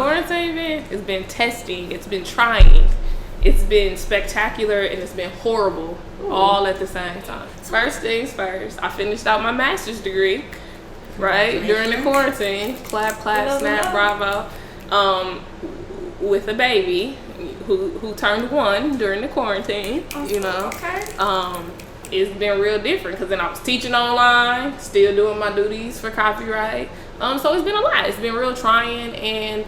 quarantine been? It's been testing. It's been trying. It's been spectacular and it's been horrible all at the same time. First things first, I finished out my master's degree, right, during the quarantine. Clap, snap, bravo. With a baby who turned 1 during the quarantine, you know. Okay. It's been real different because then I was teaching online, still doing my duties for copyright. So it's been a lot. It's been real trying, and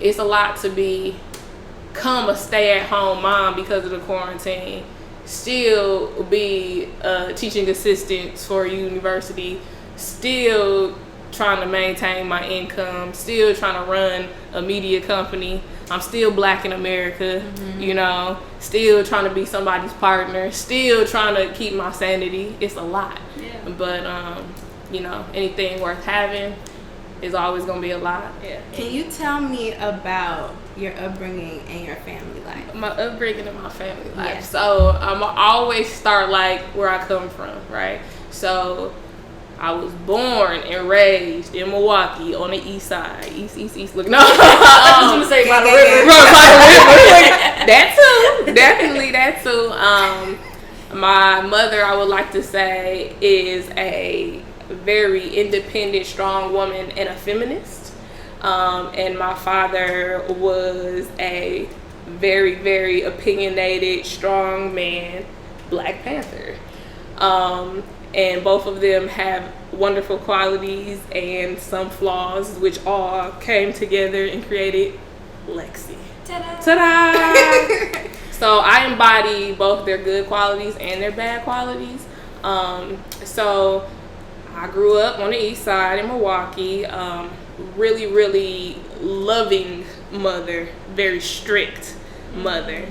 it's a lot to become a stay-at-home mom because of the quarantine. Still be a teaching assistant for a university. Still trying to maintain my income. Still trying to run a media company. I'm still Black in America, you know, still trying to be somebody's partner, still trying to keep my sanity. It's a lot. Yeah. But, you know, anything worth having is always going to be a lot. Yeah. Can you tell me about your upbringing and your family life? My upbringing and my family life. Yeah. So I always start like where I come from, right? So I was born and raised in Milwaukee on the east side. East. Look, no. I was going to say by the river. That too. Definitely that too. My mother, I would like to say, is a very independent, strong woman and a feminist. And my father was a very, very opinionated, strong man, Black Panther. And both of them have wonderful qualities and some flaws, which all came together and created Lexi. Ta-da! Ta-da! So I embody both their good qualities and their bad qualities. So I grew up on the east side in Milwaukee. Really, really loving mother, very strict mother.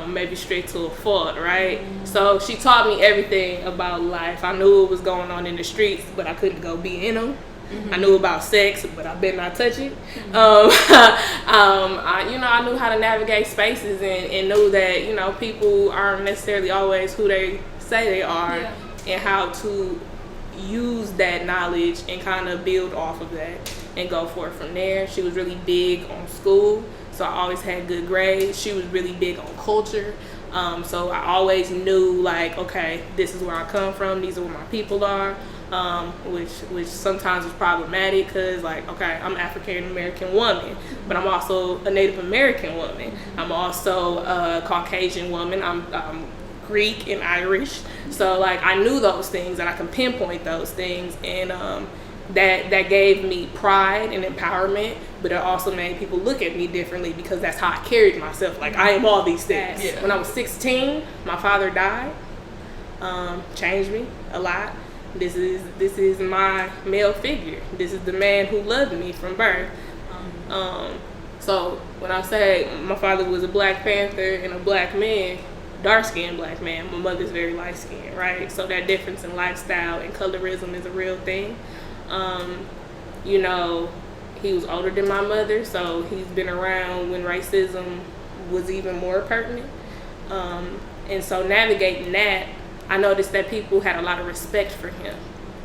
Maybe straight to a fault, right? So she taught me everything about life. I knew what was going on in the streets, but I couldn't go be in them. I knew about sex, but I better not touch it. I knew how to navigate spaces and knew that, you know, people aren't necessarily always who they say they are, and how to use that knowledge and kind of build off of that and go forward from there. She was really big on school. So I always had good grades. She was really big on culture. So I always knew, like, okay, this is where I come from. These are where my people are, which sometimes was problematic because, like, okay, I'm an African-American woman, but I'm also a Native American woman. I'm also a Caucasian woman. I'm Greek and Irish. So, like, I knew those things and I can pinpoint those things. And that gave me pride and empowerment, but it also made people look at me differently because that's how I carried myself. Like, I am all these things. Yeah. When I was 16, my father died. Changed me a lot. This is my male figure. This is the man who loved me from birth. So when I say my father was a Black Panther and a Black man, dark-skinned Black man, my mother's very light-skinned, right? So that difference in lifestyle and colorism is a real thing. You know, he was older than my mother, so he's been around when racism was even more pertinent. And so navigating that, I noticed that people had a lot of respect for him.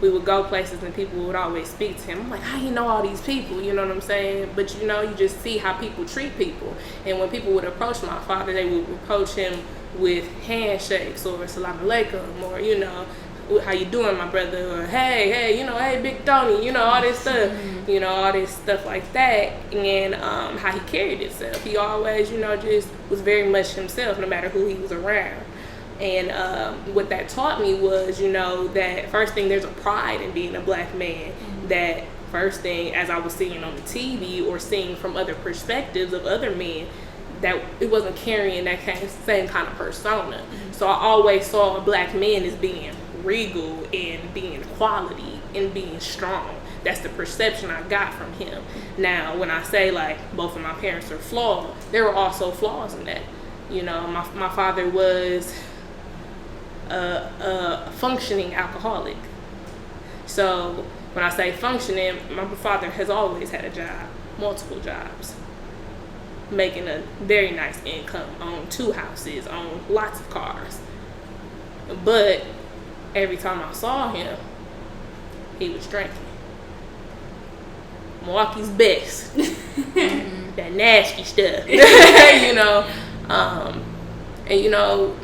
We would go places and people would always speak to him. I'm like, how you know all these people? You know what I'm saying? But you know, you just see how people treat people. And when people would approach my father, they would approach him with handshakes or salam alaikum, or, you know, how you doing, my brother, or hey, you know, hey, Big Tony, you know, all this stuff, you know, all this stuff like that. And how he carried himself. He always, you know, just was very much himself, no matter who he was around. And what that taught me was, you know, that first thing, there's a pride in being a Black man. That first thing, as I was seeing on the TV or seeing from other perspectives of other men, that it wasn't carrying that same kind of persona. So I always saw a Black man as being regal and being quality and being strong. That's the perception I got from him. Now, when I say, like, both of my parents are flawed, there were also flaws in that. You know, my father was a functioning alcoholic. So when I say functioning, my father has always had a job, multiple jobs, making a very nice income, owned 2 houses, owned lots of cars. But every time I saw him, he was drinking. Milwaukee's best. that nasty stuff, you know. And you know,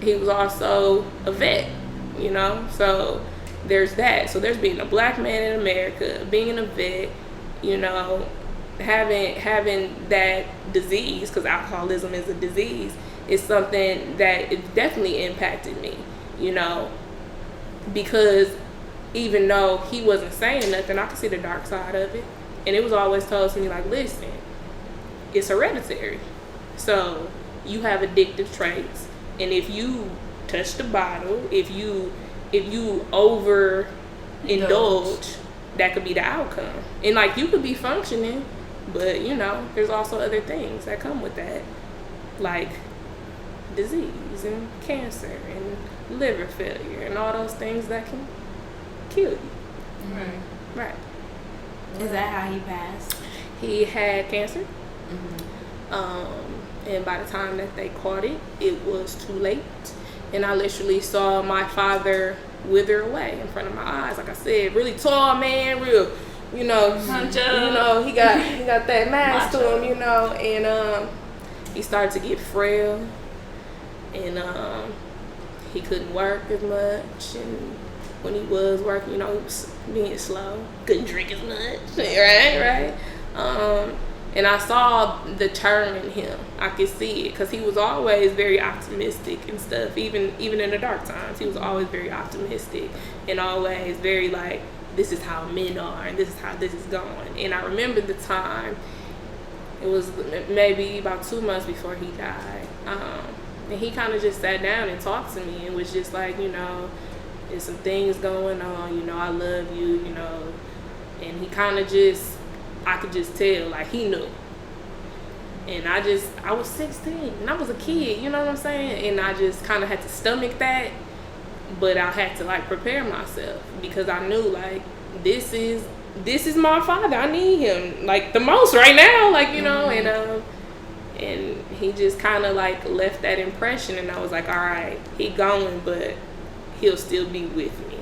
he was also a vet, you know. So there's that. So there's being a black man in America, being a vet, you know, having that disease, because alcoholism is a disease, is something that it definitely impacted me, you know, because even though he wasn't saying nothing, I could see the dark side of it. And it was always told to me, like, listen, it's hereditary. So you have addictive traits. And if you touch the bottle, if you over indulge, that could be the outcome. And like, you could be functioning, but you know, there's also other things that come with that, like disease and cancer and liver failure and all those things that can kill you. Right. Is that how he passed? He had cancer. And by the time that they caught it, it was too late. And I literally saw my father wither away in front of my eyes. Like I said, really tall man, real, you know, he got that mass to him, you know, and he started to get frail, and he couldn't work as much, and when he was working, you know, he was being slow, couldn't drink as much, right. And I saw the turn in him. I could see it, because he was always very optimistic and stuff. Even in the dark times, he was always very optimistic and always very like, this is how men are and this is how this is going. And I remember the time, it was maybe about 2 months before he died. And he kind of just sat down and talked to me and was just like, you know, there's some things going on, you know, I love you, you know. And he kind of just, I could just tell, like, he knew. And I was 16 and I was a kid, you know what I'm saying? And I just kind of had to stomach that, but I had to like prepare myself, because I knew like, this is my father. I need him like the most right now, like, you know. And he just kind of like left that impression, and I was like, all right, he going, but he'll still be with me.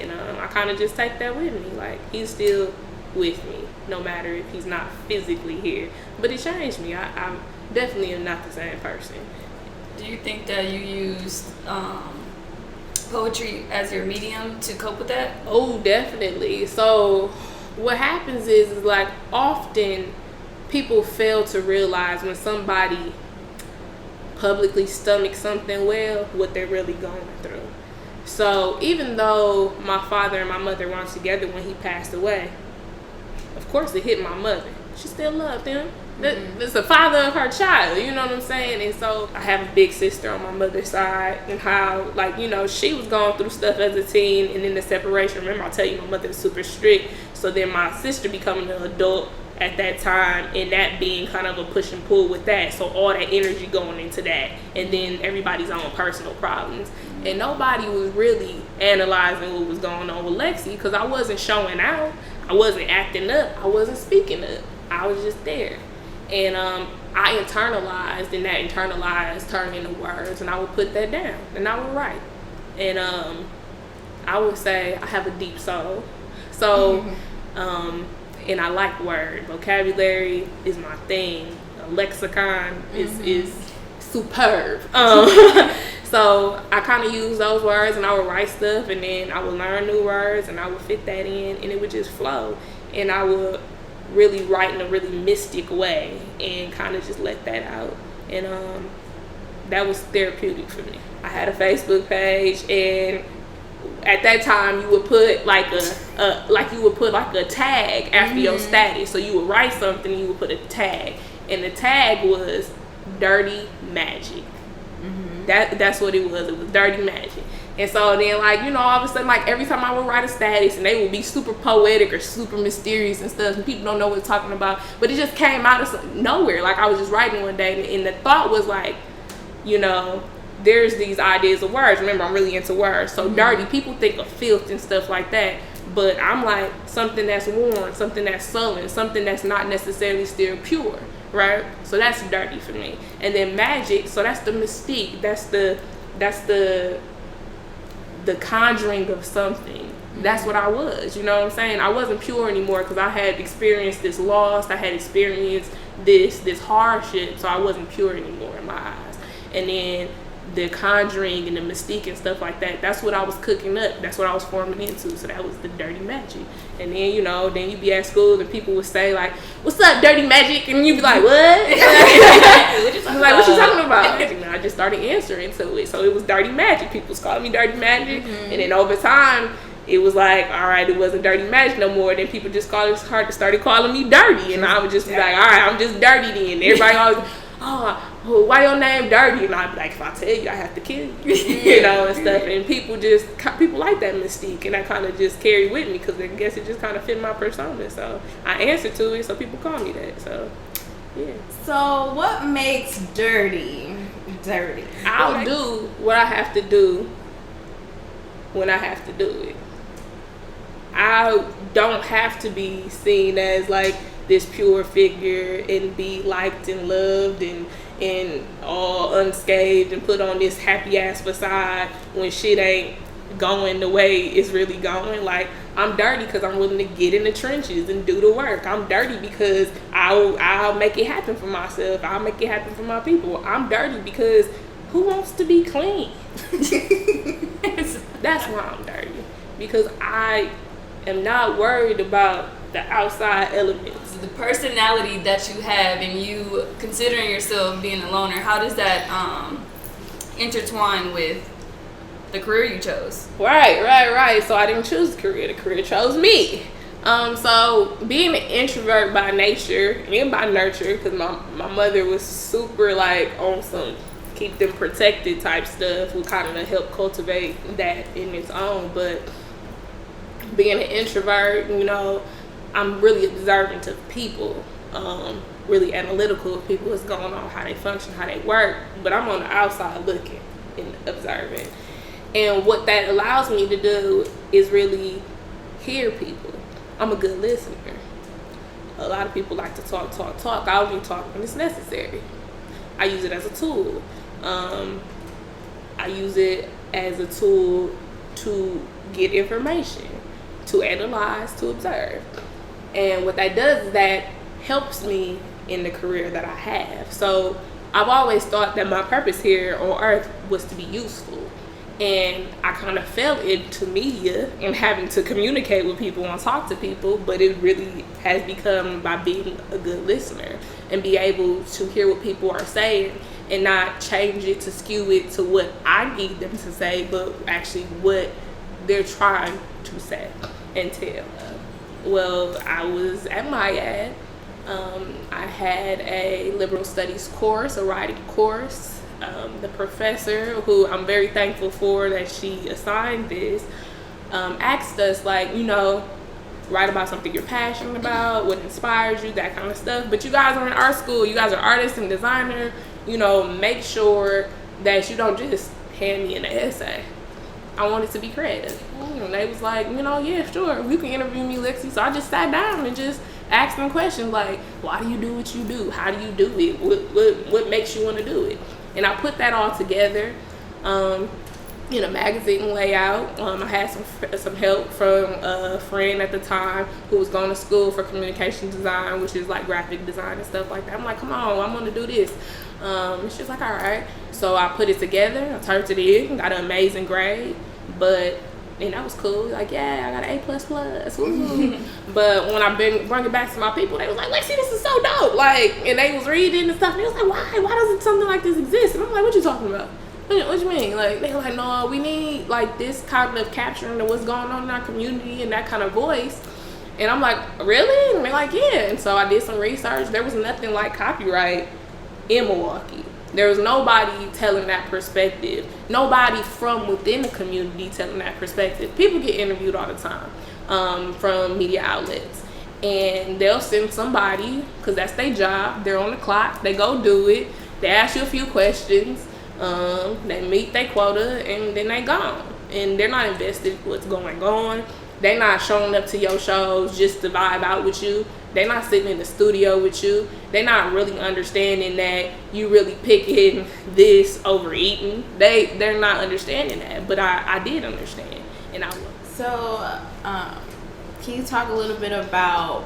And I kind of just take that with me, like, he's still with me no matter if he's not physically here. But it changed me. I definitely am not the same person. Do you think that you used poetry as your medium to cope with that? Oh, definitely. So what happens is like, often people fail to realize when somebody publicly stomachs something well, what they're really going through. So even though my father and my mother weren't together when he passed away, of course it hit my mother. She still loved him. It's the father of her child, you know what I'm saying? And so I have a big sister on my mother's side, and how, like, you know, she was going through stuff as a teen, and then the separation. Remember, I tell you, my mother was super strict. So then my sister becoming an adult at that time, and that being kind of a push and pull with that. So all that energy going into that, and then everybody's own personal problems. And nobody was really analyzing what was going on with Lexi, because I wasn't showing out. I wasn't acting up. I wasn't speaking up. I was just there. And I internalized, and that internalized turned into words, and I would put that down, and I would write. And I would say I have a deep soul. So, and I like word. Vocabulary is my thing. A lexicon is superb. So I kind of use those words, and I would write stuff, and then I would learn new words, and I would fit that in, and it would just flow. And I would really write in a really mystic way and kind of just let that out. And that was therapeutic for me. I had a Facebook page, and at that time you would put like a tag after your status. So you would write something and you would put a tag, and the tag was dirty magic. That's what it was. It was dirty magic. And so then, like, you know, all of a sudden, like, every time I would write a status, and they would be super poetic or super mysterious and stuff, and people don't know what it's talking about, but it just came out of nowhere. Like, I was just writing one day, and the thought was like, you know, there's these ideas of words. Remember, I'm really into words. So dirty, people think of filth and stuff like that, but I'm like, something that's worn, something that's sullen, something that's not necessarily still pure, right? So that's dirty for me. And then magic, so that's the mystique, that's the conjuring of something That's what I was, you know what I'm saying? I wasn't pure anymore because I had experienced this loss, I had experienced this hardship, so I wasn't pure anymore in my eyes. And then the conjuring and the mystique and stuff like that, that's what I was cooking up, that's what I was forming into, so that was the dirty magic. And then, you know, then you'd be at school and people would say like, what's up, dirty magic? And you'd be like, what? I was like, what you talking about? And I just started answering to it, so it was dirty magic. People was calling me dirty magic, and then over time, it was like, all right, it wasn't dirty magic no more. Then people just started calling me dirty, and I would just be like, all right, I'm just dirty then. Everybody always, oh, why your name dirty? And I'd be like, if I tell you, I have to kill you, you know, and stuff. And people like that mystique, and that kind of just carried with me because I guess it just kind of fit my persona. So I answered to it, so people call me that. So yeah. So what makes dirty? I'll do what I have to do when I have to do it. I don't have to be seen as like this pure figure and be liked and loved and all unscathed and put on this happy ass facade when shit ain't going the way it's really going. Like, I'm dirty because I'm willing to get in the trenches and do the work. I'm dirty because I'll make it happen for myself. I'll make it happen for my people. I'm dirty because who wants to be clean? That's why I'm dirty, because I am not worried about the outside elements. The personality that you have and you considering yourself being a loner, how does that intertwine with the career you chose? Right. So I didn't choose the career chose me. So being an introvert by nature and by nurture, because my mother was super like on some keep them protected type stuff, we kind of help cultivate that in its own. But being an introvert, you know, I'm really observant of people, really analytical of people, what's going on, how they function, how they work. But I'm on the outside looking and observing. And what that allows me to do is really hear people. I'm a good listener. A lot of people like to talk. I only talk when it's necessary. I use it as a tool. I use it as a tool to get information, to analyze, to observe. And what that does is that helps me in the career that I have. So I've always thought that my purpose here on earth was to be useful. And I kind of fell into media and having to communicate with people and talk to people, but it really has become by being a good listener and be able to hear what people are saying and not change it to skew it to what I need them to say, but actually what they're trying to say and tell. Well, I was at MyAd. I had a liberal studies course, a writing course. The professor, who I'm very thankful for that she assigned this, asked us, like, you know, write about something you're passionate about, what inspires you, that kind of stuff. But you guys are in art school, you guys are artists and designers, you know, make sure that you don't just hand me an essay. I wanted to be creative. And they was like, you know, yeah, sure, you can interview me, Lexi. So I just sat down and just asked them questions like, why do you do what you do? How do you do it? What makes you want to do it? And I put that all together in a magazine layout. I had some help from a friend at the time who was going to school for communication design, which is like graphic design and stuff like that. I'm like, come on, I'm going to do this. And she was like, all right. So I put it together. I turned it in, got an amazing grade. And that was cool. Like, yeah, I got an A++. Woo. But when I bring it back to my people, they was like, Lexi, this is so dope. Like, and they was reading and stuff. And they was like, why doesn't something like this exist? And I'm like, what you talking about? What you mean? Like, they were like, no, we need like this kind of capturing of what's going on in our community and that kind of voice. And I'm like, really? And they're like, yeah. And so I did some research. There was nothing like copyright in Milwaukee. There was nobody telling that perspective. Nobody from within the community telling that perspective. People get interviewed all the time from media outlets. And they'll send somebody, because that's their job. They're on the clock. They go do it. They ask you a few questions. They meet their quota, and then they gone. And they're not invested in what's going on. They not showing up to your shows just to vibe out with you. They not sitting in the studio with you. They not really understanding that you really picking this over eating. They're not understanding that, but I did understand, and I was. So, can you talk a little bit about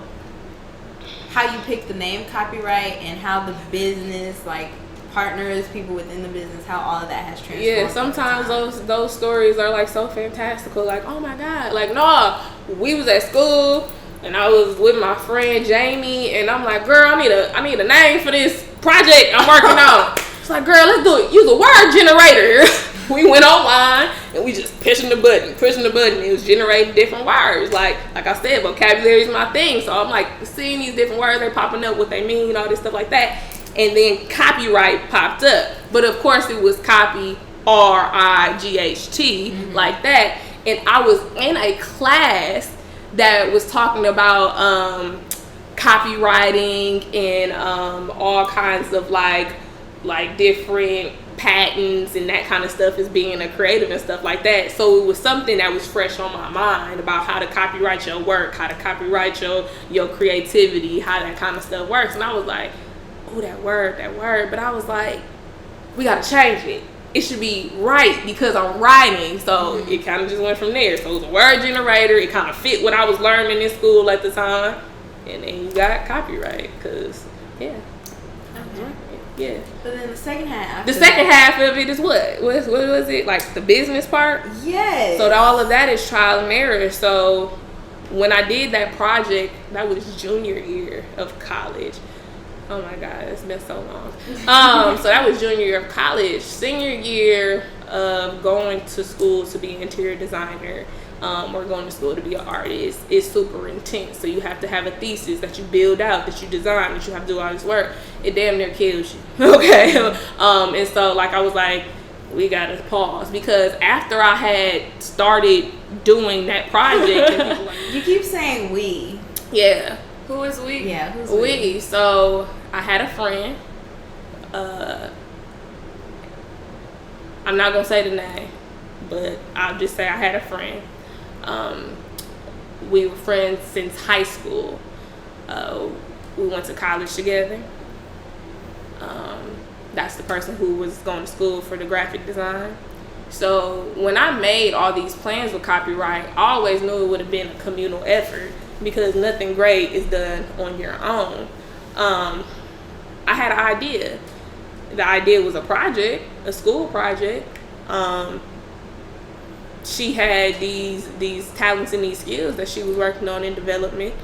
how you picked the name CopyWrite and how the business, like partners, people within the business, how all of that has transformed? Yeah, sometimes those stories are like so fantastical. Like, oh my God, like no, we was at school and I was with my friend Jamie, and I'm like, girl, I need a name for this project I'm working on. It's like, girl, let's do it. Use a word generator. We went online and we just pushing the button. It was generating different words. Like I said, vocabulary is my thing. So I'm like seeing these different words, they're popping up, what they mean, all this stuff like that. And then copyright popped up. But of course it was copy, RIGHT, like that. And I was in a class that was talking about copywriting and all kinds of like different patents and that kind of stuff as being a creative and stuff like that. So it was something that was fresh on my mind about how to copyright your work, how to copyright your creativity, how that kind of stuff works. And I was like, oh, that word. But I was like, we got to change it. It should be right because I'm writing. So it kind of just went from there. So it was a word generator. It kind of fit what I was learning in school at the time. And then you got copyright because, yeah. Yeah. But then the second half. The second half of it is what? What was it? Like the business part? Yes. So all of that is trial and error. So when I did that project, that was junior year of college. Oh my God, it's been so long. So that was junior year of college. Senior year of going to school to be an interior designer, or going to school to be an artist is super intense. So you have to have a thesis that you build out, that you design, that you have to do all this work. It damn near kills you. Okay. And so like I was like, we gotta pause, because after I had started doing that project, and people like, you keep saying we. Yeah. Who is we? Yeah, who's we? So I had a friend. I'm not gonna say the name, but I'll just say I had a friend. We were friends since high school. We went to college together. That's the person who was going to school for the graphic design. So when I made all these plans with copyright, I always knew it would have been a communal effort, because nothing great is done on your own. I had an idea. The idea was a project, a school project. She had these talents and these skills that she was working on in development.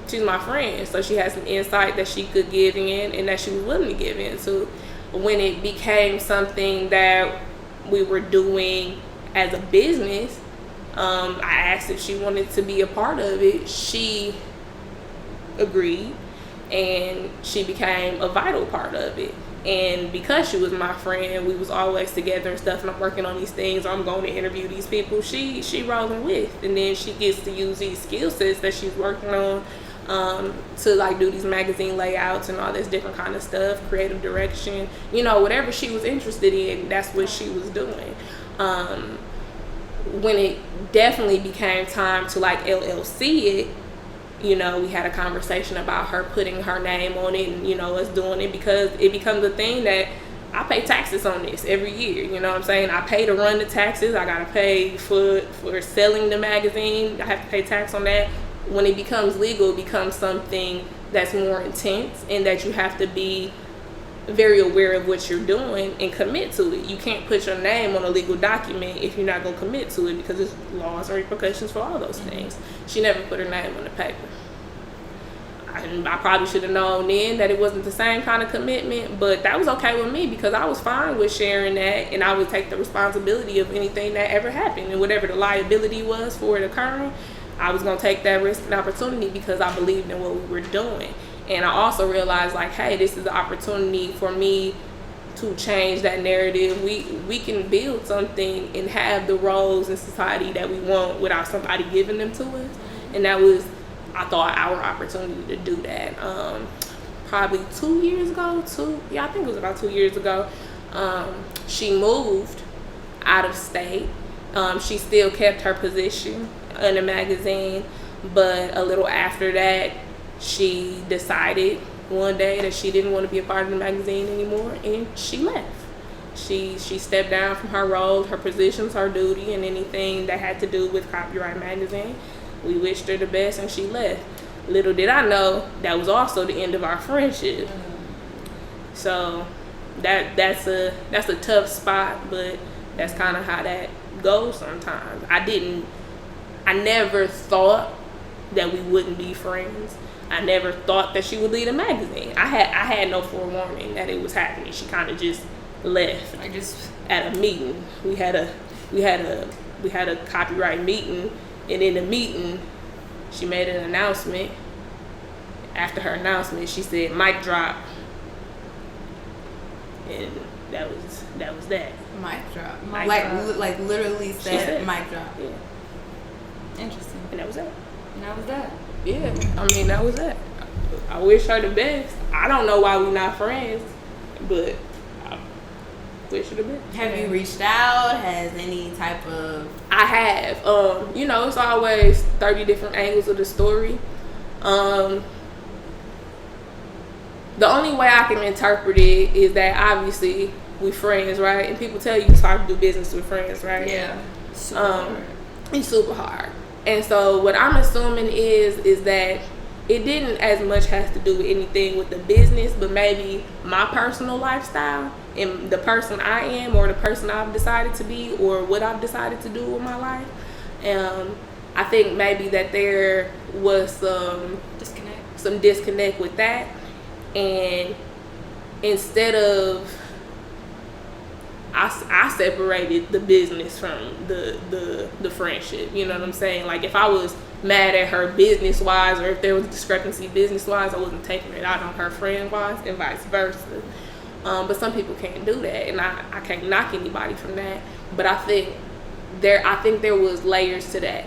She's my friend, so she has some insight that she could give in and that she was willing to give in. So when it became something that we were doing as a business, I asked if she wanted to be a part of it. She agreed, and she became a vital part of it. And because she was my friend, we was always together and stuff, and I'm working on these things, or I'm going to interview these people, she rolling with. And then she gets to use these skill sets that she's working on to like do these magazine layouts and all this different kind of stuff, creative direction, whatever she was interested in, that's what she was doing. When it definitely became time to like LLC it, we had a conversation about her putting her name on it and, us doing it, because it becomes a thing that I pay taxes on this every year. You know what I'm saying? I pay to run the taxes. I got to pay for selling the magazine. I have to pay tax on that. When it becomes legal, it becomes something that's more intense, and that you have to be very aware of what you're doing and commit to it. You can't put your name on a legal document if you're not going to commit to it, because there's laws and repercussions for all those things. She never put her name on the paper. I probably should have known then that it wasn't the same kind of commitment, but that was okay with me, because I was fine with sharing that, and I would take the responsibility of anything that ever happened, and whatever the liability was for it occurring, I was going to take that risk and opportunity, because I believed in what we were doing. And I also realized, like, hey, this is the opportunity for me to change that narrative. We can build something and have the roles in society that we want without somebody giving them to us. And that was, I thought, our opportunity to do that. Probably 2 years ago, I think it was about 2 years ago, she moved out of state, She still kept her position in the magazine, but a little after that, she decided one day that she didn't want to be a part of the magazine anymore, and she left. She stepped down from her role, her positions, her duty, and anything that had to do with CopyWrite Magazine. We wished her the best, and she left. Little did I know that was also the end of our friendship. So that's a tough spot, but that's kind of how that goes sometimes. I never thought that we wouldn't be friends. I never thought that she would lead a magazine. I had no forewarning that it was happening. She kind of just left. At a meeting. We had a copyright meeting, and in the meeting, she made an announcement. After her announcement, she said, "Mic drop," and that was that. Mic drop. Mic literally said mic drop. Yeah. Interesting. And that was that. And that was that. Yeah. I mean, that was that. I wish her the best. I don't know why we not friends, but I wish her the best. Have you reached out? Has any type of... I have. It's always 30 different angles of the story. The only way I can interpret it is that obviously we friends, right? And people tell you it's hard to do business with friends, right? Yeah. It's super hard. And so what I'm assuming is that it didn't as much have to do with anything with the business, but maybe my personal lifestyle and the person I am, or the person I've decided to be, or what I've decided to do with my life. I think maybe that there was some disconnect with that. And instead of, I separated the business from the friendship. You know what I'm saying? Like, if I was mad at her business wise, or if there was discrepancy business wise, I wasn't taking it out on her friend wise, and vice versa. But some people can't do that, and I can't knock anybody from that. But I think there was layers to that.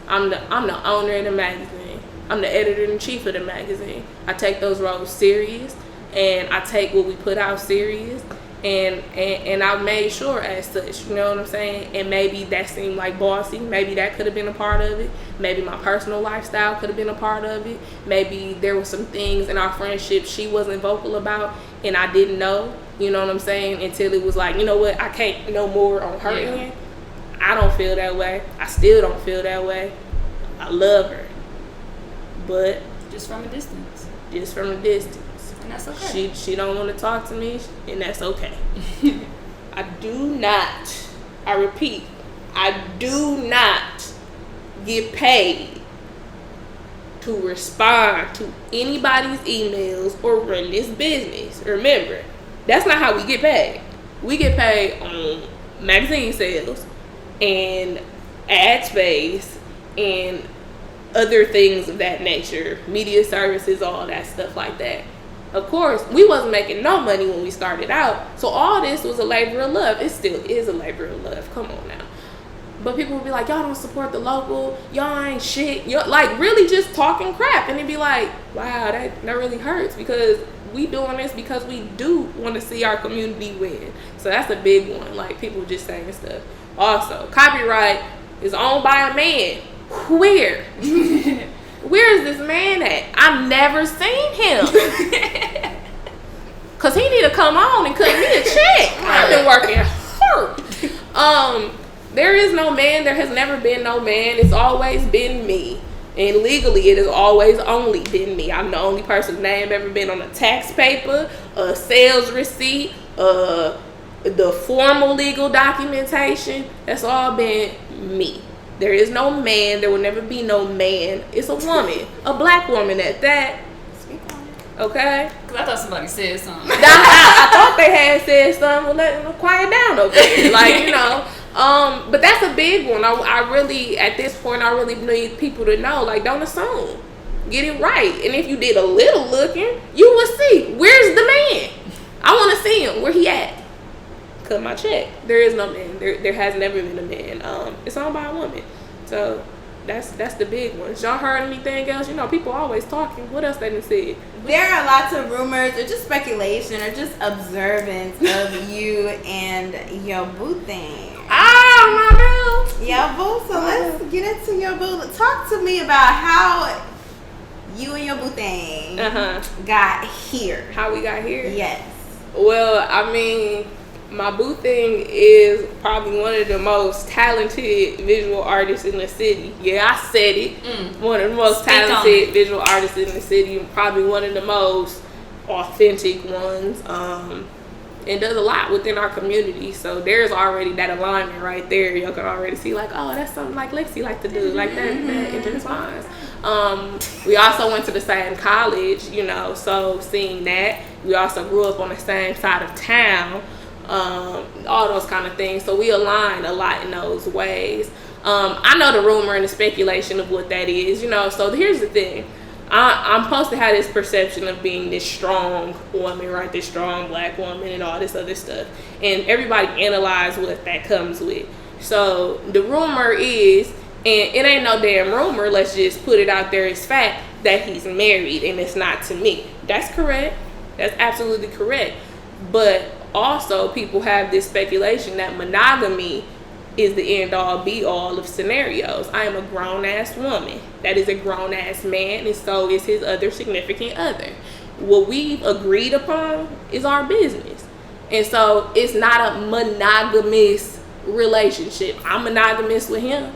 I'm the owner of the magazine. I'm the editor-in-chief of the magazine. I take those roles serious, and I take what we put out serious, and I made sure as such, you know what I'm saying? And maybe that seemed like bossy. Maybe that could have been a part of it. Maybe my personal lifestyle could have been a part of it. Maybe there were some things in our friendship she wasn't vocal about, and I didn't know, you know what I'm saying? Until it was like, you know what, I can't know more on her end. I don't feel that way. I still don't feel that way. I love her. But just from a distance. And that's okay. She don't want to talk to me, and that's okay. I repeat, I do not get paid to respond to anybody's emails or run this business. Remember, that's not how we get paid. We get paid on magazine sales and ad space and other things of that nature, media services, all that stuff like that. Of course, we wasn't making no money when we started out, so all this was a labor of love. It still is a labor of love. Come on now. But people would be like, y'all don't support the local, y'all ain't shit. You're like really just talking crap, and it'd be like, wow, that really hurts, because we doing this because we do want to see our community win. So that's a big one. Like, people just saying stuff. Also, copyright is owned by a man. Where? Where is this man at? I've never seen him. Cause he need to come on and cut me a check. I've been working hard. There is no man. There has never been no man. It's always been me. And legally, it has always only been me. I'm the only person's name ever been on a tax paper, a sales receipt, the formal legal documentation. That's all been me. There is no man. There will never be no man. It's a woman. A black woman at that. Speak on it. Okay? Because I thought somebody said something. I thought they had said something. Well, let them quiet down over there. Like, you know. But that's a big one. I really, at this point, I really need people to know, like, don't assume. Get it right. And if you did a little looking, you will see. Where's the man? I want to see him. Where he at? Cut my check. There is no man. There has never been a man. It's owned by a woman. So that's the big one. Y'all heard anything else? You know, people always talking. What else they done said? There are lots of rumors or just speculation or just observance of you and your boo thing. Oh, my girl. get into your boo. Talk to me about how you and your boo thing got here. How we got here? Yes. Well, I mean, my boo thing is probably one of the most talented visual artists in the city. Yeah, I said it. One of the most talented visual artists in the city. Probably one of the most authentic ones. And does a lot within our community. So there's already that alignment right there. Y'all can already see like, oh, that's something like Lexi like to do. Like that intertwines. We also went to the same college, you know, so seeing that. We also grew up on the same side of town. All those kind of things. So we align a lot in those ways. I know the rumor and the speculation of what that is, you know. So here's the thing. I'm supposed to have this perception of being this strong woman, right? This strong black woman and all this other stuff. And everybody analyze what that comes with. So the rumor is, and it ain't no damn rumor, let's just put it out there as fact, that he's married and it's not to me. That's correct. That's absolutely correct. But also people have this speculation that monogamy is the end all be all of scenarios. I am a grown ass woman. That is a grown ass man, and so is his other significant other. What we've agreed upon is our business. And so it's not a monogamous relationship. I'm monogamous with him,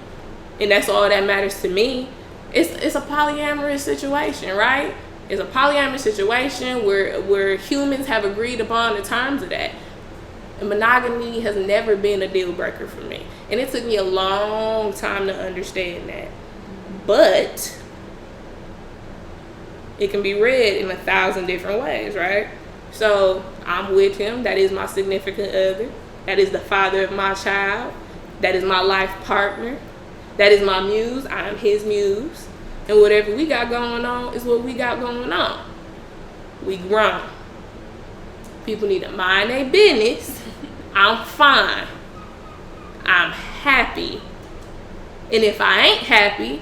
and that's all that matters to me. It's a polyamorous situation, right? It's a polyamorous situation where humans have agreed upon the terms of that. And monogamy has never been a deal breaker for me. And it took me a long time to understand that. But it can be read in 1,000 different ways, right? So I'm with him. That is my significant other. That is the father of my child. That is my life partner. That is my muse. I am his muse. And whatever we got going on is what we got going on. We grown. People need to mind their business. I'm fine. I'm happy. And if I ain't happy,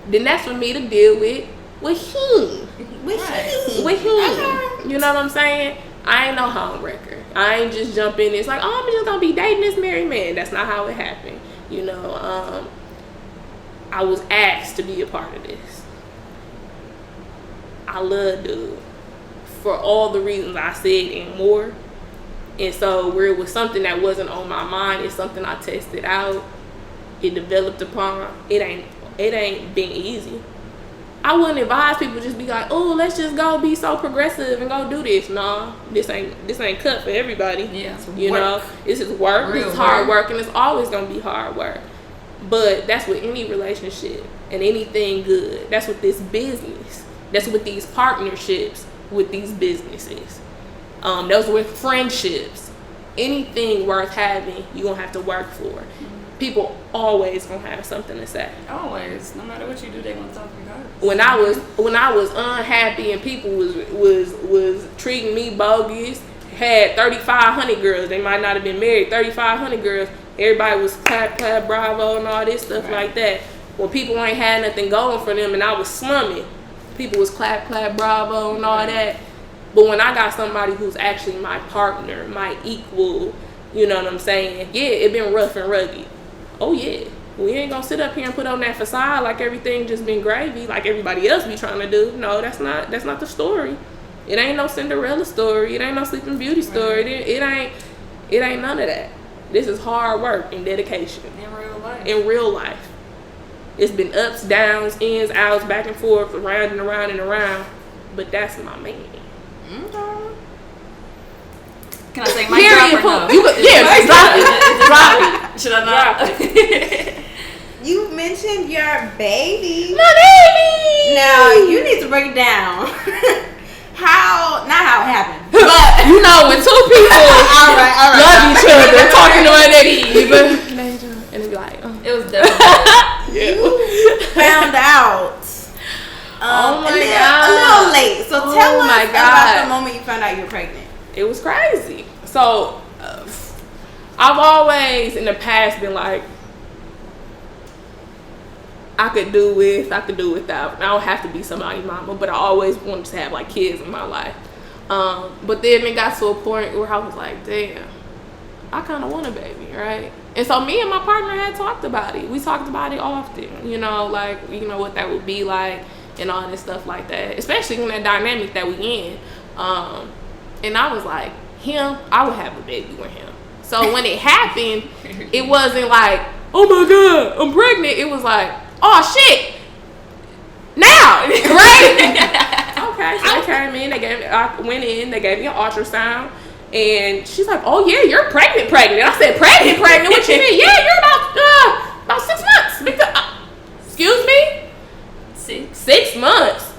then that's for me to deal with him. With him. You know what I'm saying? I ain't no homewrecker. I ain't just jump in. It's like, oh, I'm just gonna be dating this married man. That's not how it happened. You know, I was asked to be a part of this. I love dude for all the reasons I said and more. And so where it was something that wasn't on my mind, it's something I tested out. It developed upon. It ain't been easy. I wouldn't advise people just be like, oh, let's just go be so progressive and go do this. Nah, this ain't cut for everybody. Yeah, you know, this is work. This is hard work, and it's always gonna be hard work. But that's with any relationship and anything good. That's with this business. That's with these partnerships with these businesses. Those with friendships. Anything worth having, you're gonna have to work for. People always gonna have something to say. Always, no matter what you do, they gonna talk regardless. When I was unhappy and people was treating me bogus, had 3,500 girls. They might not have been married. 3,500 girls. Everybody was clap, bravo, and all this stuff like that. When people ain't had nothing going for them, and I was slumming, people was clap, bravo, and all that. But when I got somebody who's actually my partner, my equal, you know what I'm saying? Yeah, it been rough and rugged. Oh yeah, we ain't gonna sit up here and put on that facade like everything just been gravy, like everybody else be trying to do. No, that's not the story. It ain't no Cinderella story. It ain't no Sleeping Beauty story. It ain't none of that. This is hard work and dedication. In real life. It's been ups, downs, ins, outs, back and forth, around and around and around. But that's my man. Can I say my drop or no? Drop it. Should I not? You mentioned your baby. My baby! Now, you need to break it down. Not how it happened. But, you know, when two people all right. love each other, talking to one another, and they be like, oh. It was definitely. You found out. Oh my God. A little late. So tell us about the moment you found out you were pregnant. It was crazy. So, I've always in the past been like, I could do without. I don't have to be somebody's mama, but I always wanted to have like kids in my life. But then it got to a point where I was like, damn, I kind of want a baby, right? And so me and my partner had talked about it. We talked about it often, like, what that would be like and all this stuff like that, especially in that dynamic that we in. And I was like, I would have a baby with him. So when it happened, it wasn't like, oh my God, I'm pregnant. It was like, oh shit, now, right? Okay, so they came in, I went in, they gave me an ultrasound, and she's like, oh yeah, you're pregnant. I said, pregnant? What you mean? Yeah, you're about 6 months. Because, excuse me? 6 months.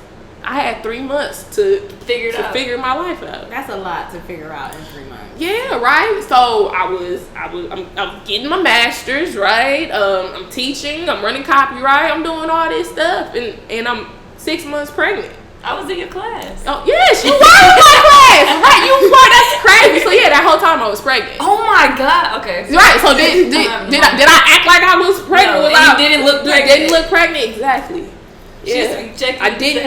I had 3 months to figure my life out. That's a lot to figure out in 3 months. Yeah, right. So I'm getting my master's, right? I'm teaching. I'm running copyright. I'm doing all this stuff, and I'm 6 months pregnant. I was in your class. Oh yes, you were in my class, right? You were. That's crazy. So yeah, that whole time I was pregnant. Oh my God. Okay. Right. So did I act like I was pregnant? No, you didn't look pregnant. I didn't look pregnant. Exactly. Yeah, I didn't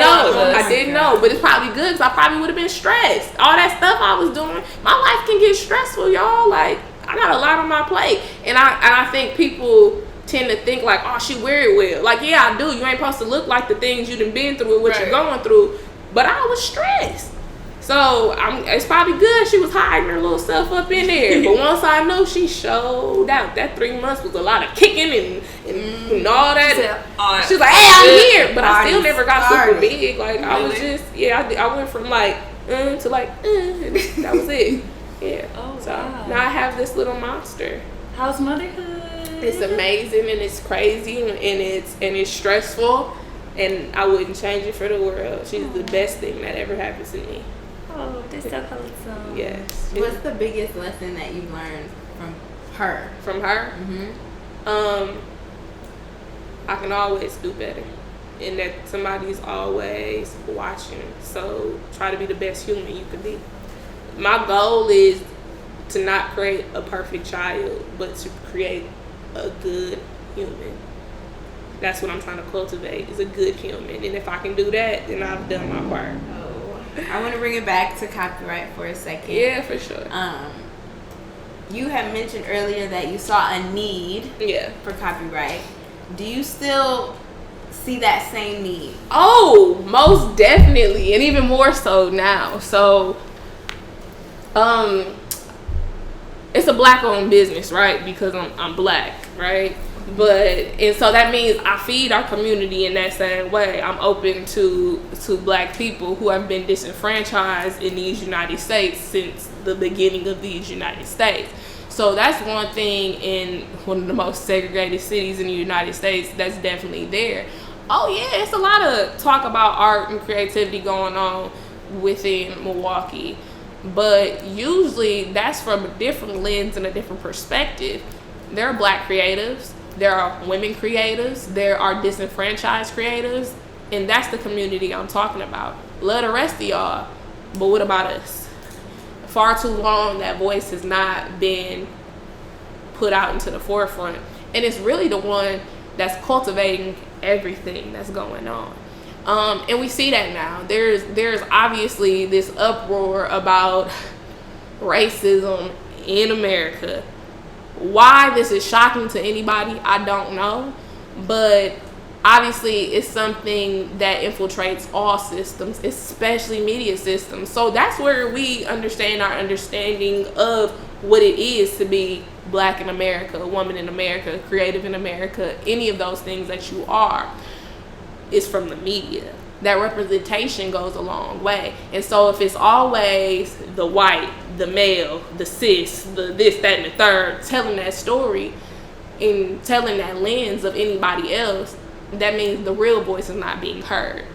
know, but it's probably good because I probably would have been stressed. All that stuff I was doing, my life can get stressful, y'all. Like, I got a lot on my plate, and I think people tend to think like, oh, she wear it well. Like, yeah, I do. You ain't supposed to look like the things you done been through and what you're going through, but I was stressed. So it's probably good she was hiding her little stuff up in there. But once I knew, she showed out. That 3 months was a lot of kicking and all that. She was like, hey, I'm here. But I still never got super big. Like, I was just, I went from like, to like, and that was it. Yeah. Oh, so wow. now I have this little monster. How's motherhood? It's amazing and it's crazy and it's stressful. And I wouldn't change it for the world. She's the best thing that ever happened to me. Oh, that's so wholesome. Yes. What's the biggest lesson that you learned from her? From her? Mm-hmm. I can always do better. And that somebody's always watching. So try to be the best human you can be. My goal is to not create a perfect child, but to create a good human. That's what I'm trying to cultivate, is a good human. And if I can do that, then I've done my part. I want to bring it back to copyright for a second. Yeah, for sure. You had mentioned earlier that you saw a need for copyright. Do you still see that same need? Oh, most definitely, and even more so now. So, it's a black-owned business, right? Because I'm black, right? And so that means I feed our community in that same way. I'm open to black people who have been disenfranchised in these United States since the beginning of these United States. So that's one thing in one of the most segregated cities in the United States that's definitely there. Oh yeah, it's a lot of talk about art and creativity going on within Milwaukee. But usually that's from a different lens and a different perspective. There are black creatives. There are women creatives, there are disenfranchised creatives, and that's the community I'm talking about. Love the rest of y'all, but what about us? Far too long that voice has not been put out into the forefront, and it's really the one that's cultivating everything that's going on. And we see that now. There's obviously this uproar about racism in America. Why this is shocking to anybody, I don't know. But obviously it's something that infiltrates all systems, especially media systems. So that's where we understand our understanding of what it is to be black in America, a woman in America, creative in America, any of those things that you are, is from the media. That representation goes a long way. And so if it's always the white, the male, the cis, the this, that, and the third, telling that story and telling that lens of anybody else, that means the real voice is not being heard.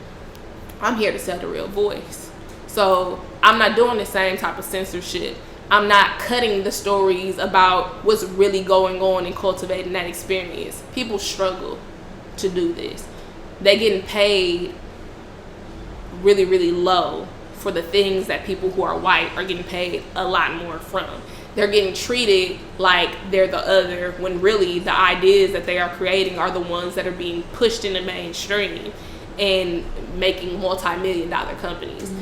I'm here to tell the real voice. So I'm not doing the same type of censorship. I'm not cutting the stories about what's really going on and cultivating that experience. People struggle to do this. They're getting paid really, really low for the things that people who are white are getting paid a lot more from. They're getting treated like they're the other, when really the ideas that they are creating are the ones that are being pushed in the mainstream and making multi-million-dollar companies.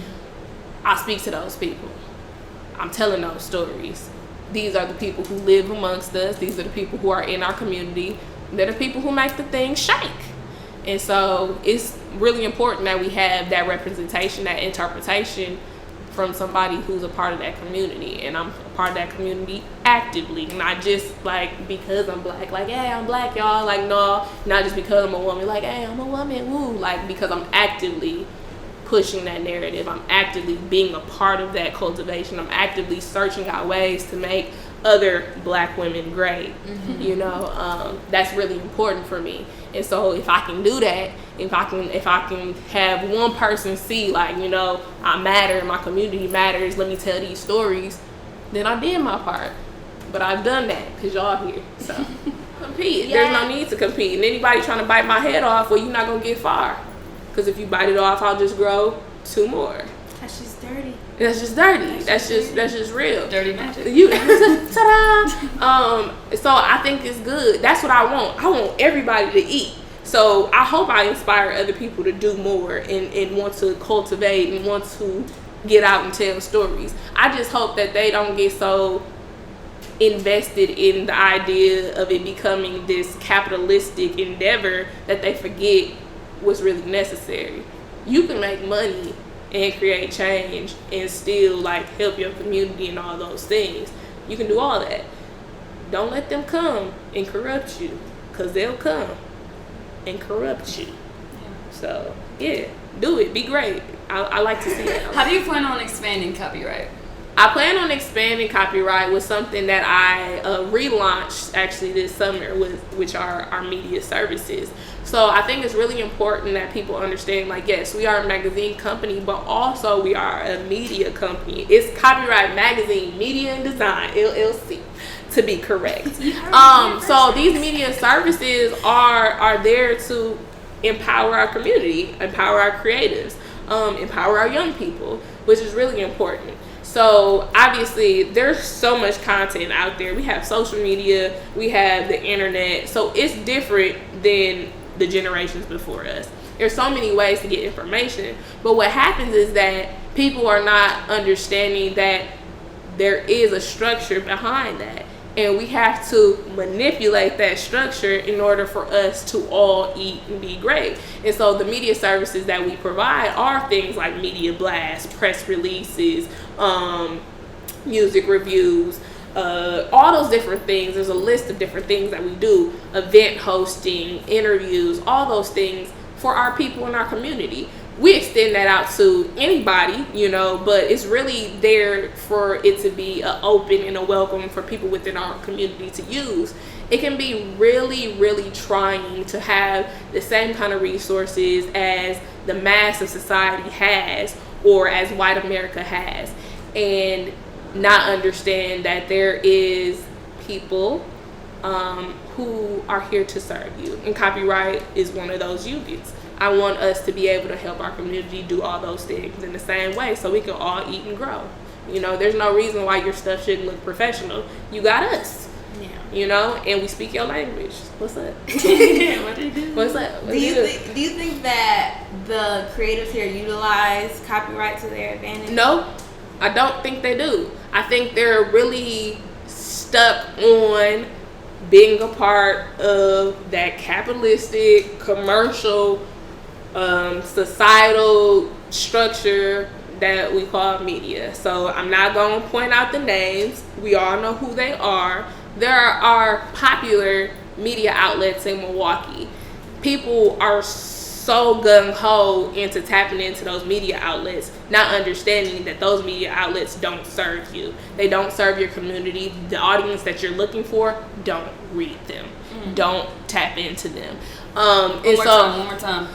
I speak to those people. I'm telling those stories. These are the people who live amongst us. These are the people who are in our community. They're the people who make the thing shake. And so it's really important that we have that representation, that interpretation from somebody who's a part of that community. And I'm a part of that community actively, not just like because I'm black, like, hey, I'm black, y'all. Like, no, not just because I'm a woman, like, hey, I'm a woman, woo. Like, because I'm actively pushing that narrative. I'm actively being a part of that cultivation. I'm actively searching out ways to make other black women great. You know, that's really important for me. And so if I can do that, if I can have one person see, like, you know, I matter, my community matters, let me tell these stories, then I did my part. But I've done that because y'all here. So compete. Yeah. There's no need to compete. And anybody trying to bite my head off, well, you're not gonna get far. Because if you bite it off, I'll just grow 2 more. That's just dirty. That's just dirty. That's just real. Dirty magic. Ta-da! So I think it's good. That's what I want. I want everybody to eat. So I hope I inspire other people to do more and want to cultivate and want to get out and tell stories. I just hope that they don't get so invested in the idea of it becoming this capitalistic endeavor that they forget what's really necessary. You can make money and create change and still like help your community and all those things. You can do all that. Don't let them come and corrupt you, because they'll come and corrupt you. So yeah, do it. Be great. I like to see it. How do you plan on expanding CopyWrite? I plan on expanding CopyWrite with something that I relaunched actually this summer, which are our media services. So I think it's really important that people understand, like, yes, we are a magazine company, but also we are a media company. It's CopyWrite Magazine, Media and Design, LLC, to be correct. So these media services are there to empower our community, empower our creatives, empower our young people, which is really important. So obviously there's so much content out there. We have social media, we have the internet. So it's different than the generations before us. There's so many ways to get information. But what happens is that people are not understanding that there is a structure behind that. And we have to manipulate that structure in order for us to all eat and be great. And so the media services that we provide are things like media blasts, press releases, music reviews, all those different things. There's a list of different things that we do, event hosting, interviews, all those things for our people in our community. We extend that out to anybody, you know, but it's really there for it to be an open and a welcome for people within our community to use. It can be really, really trying to have the same kind of resources as the mass of society has or as white America has, and not understand that there is people who are here to serve you. And CopyWrite is one of those units. I want us to be able to help our community do all those things in the same way so we can all eat and grow. You know, there's no reason why your stuff shouldn't look professional. You got us. Yeah. You know, and we speak your language. What's up? What do you do? What's up? Do you think that the creatives here utilize CopyWrite to their advantage? No, I don't think they do. I think they're really stuck on being a part of that capitalistic, commercial, societal structure that we call media. So I'm not going to point out the names. We all know who they are. There are popular media outlets in Milwaukee. People are so gung-ho into tapping into those media outlets, not understanding that those media outlets don't serve you. They don't serve your community. The audience that you're looking for, don't read them. Don't tap into them. One more time.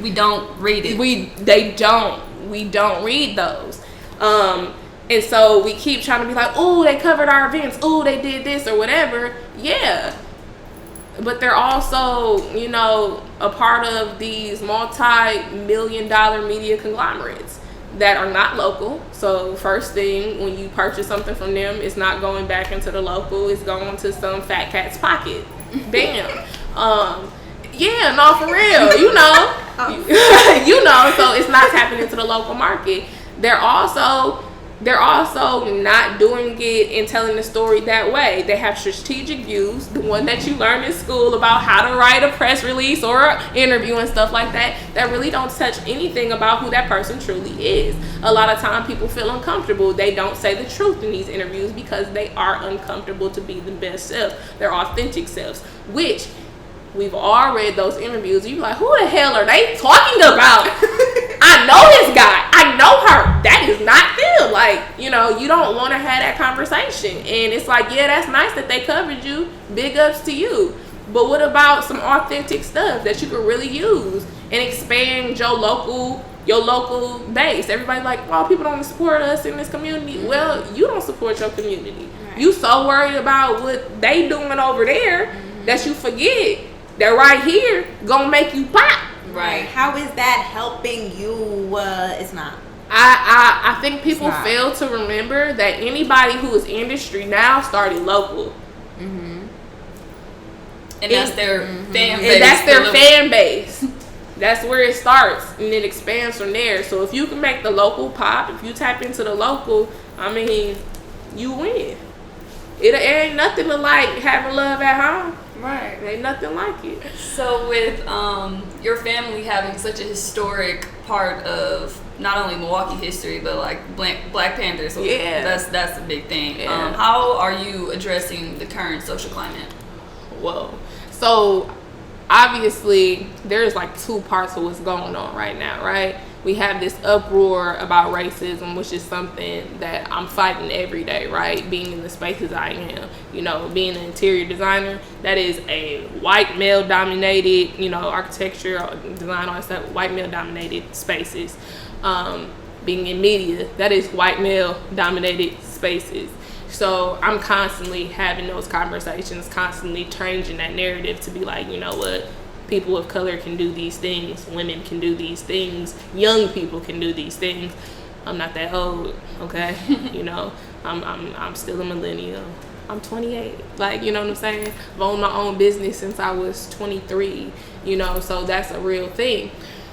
We don't read it. We don't read those. And so we keep trying to be like, oh, they covered our events. Oh, they did this or whatever. Yeah. But they're also, you know, a part of these multi-million-dollar media conglomerates that are not local. So first thing, when you purchase something from them, it's not going back into the local. It's going to some fat cat's pocket. Bam. Yeah, no, for real. You know. You know, so it's not tapping into the local market. They're also they're also not doing it and telling the story that way. They have strategic views, the one that you learn in school about how to write a press release or an interview and stuff like that, that really don't touch anything about who that person truly is. A lot of time people feel uncomfortable. They don't say the truth in these interviews because they are uncomfortable to be the best self, their authentic selves, which we've all read those interviews. You're like, who the hell are they talking about? I know this guy. I know her. That is not them. Like, you know, you don't want to have that conversation. And it's like, yeah, that's nice that they covered you. Big ups to you. But what about some authentic stuff that you could really use and expand your local base? Everybody's like, well, people don't support us in this community. Well, you don't support your community. Right. You so worried about what they doing over there that you forget that right here gonna make you pop. Right. How is that helping you? It's not. I think people fail to remember that anybody who is industry now started local. Mm-hmm. And that's their fan base. And that's their fan base. That's where it starts, and it expands from there. So if you can make the local pop, if you tap into the local, I mean, you win. It ain't nothing to like having love at home. Right. Ain't nothing like it. So with your family having such a historic part of not only Milwaukee history, but like Black Panthers, so that's a big thing. Yeah. How are you addressing the current social climate? Whoa. So obviously there's like two parts of what's going on right now, right? We have this uproar about racism, which is something that I'm fighting every day, right? Being in the spaces I am, you know, being an interior designer, that is a white male dominated, you know, architecture, design, all that stuff, white male dominated spaces. Being in media, that is white male dominated spaces. So I'm constantly having those conversations, constantly changing that narrative to be like, you know what? People of color can do these things. Women can do these things. Young people can do these things. I'm not that old, okay? You know, I'm still a millennial. I'm 28. Like, you know what I'm saying? I've owned my own business since I was 23. You know, so that's a real thing.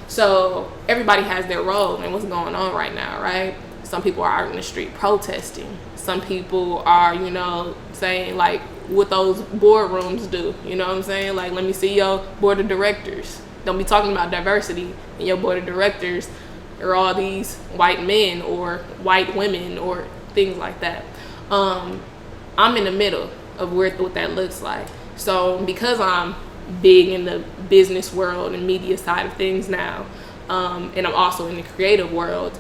So everybody has their role in what's going on right now, right? Some people are out in the street protesting. Some people are, you know, saying like what those boardrooms do. You know what I'm saying? Like, let me see your board of directors. Don't be talking about diversity in your board of directors or all these white men or white women or things like that. I'm in the middle of what that looks like. So because I'm big in the business world and media side of things now, and I'm also in the creative world,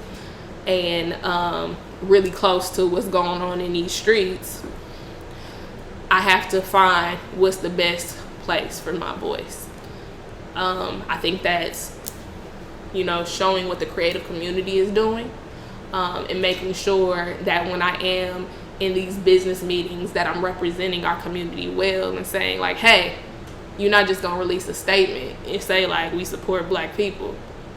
and really close to what's going on in these streets, I have to find what's the best place for my voice. I think that's, you know, showing what the creative community is doing, and making sure that when I am in these business meetings that I'm representing our community well and saying like, hey, you're not just gonna release a statement and say like we support Black people.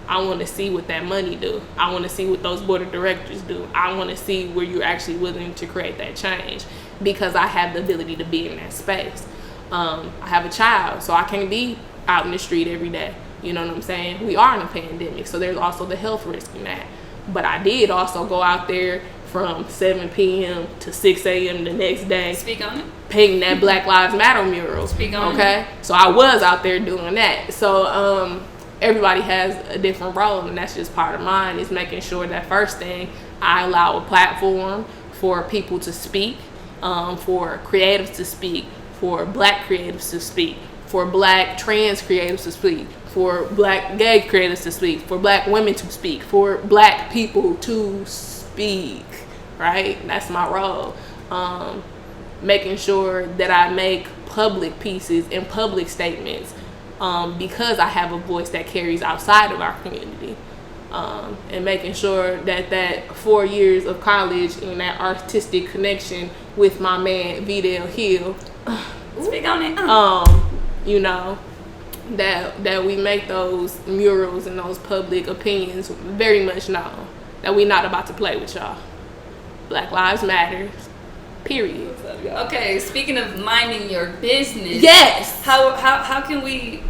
I want to see what that money do. I want to see what those board of directors do. I want to see where you're actually willing to create that change, because I have the ability to be in that space. I have a child, so I can't be out in the street every day. You know what I'm saying? We are in a pandemic, so there's also the health risk in that. But I did also go out there from 7 p.m. to 6 a.m. the next day. Speak on it. Painting that Black Lives Matter mural. Speak on it. Okay? So I was out there doing that. So everybody has a different role, and that's just part of mine, is making sure that first thing, I allow a platform for people to speak, for creatives to speak, for Black creatives to speak, for Black trans creatives to speak, for Black gay creatives to speak, for Black women to speak, for Black people to speak, right? That's my role. Making sure that I make public pieces and public statements, because I have a voice that carries outside of our community, and making sure that 4 years of college and that artistic connection with my man Vidal Hill, speak on it. You know, that we make those murals and those public opinions very much known, that we not about to play with y'all. Black Lives Matter, period. Okay, speaking of minding your business, yes. How can we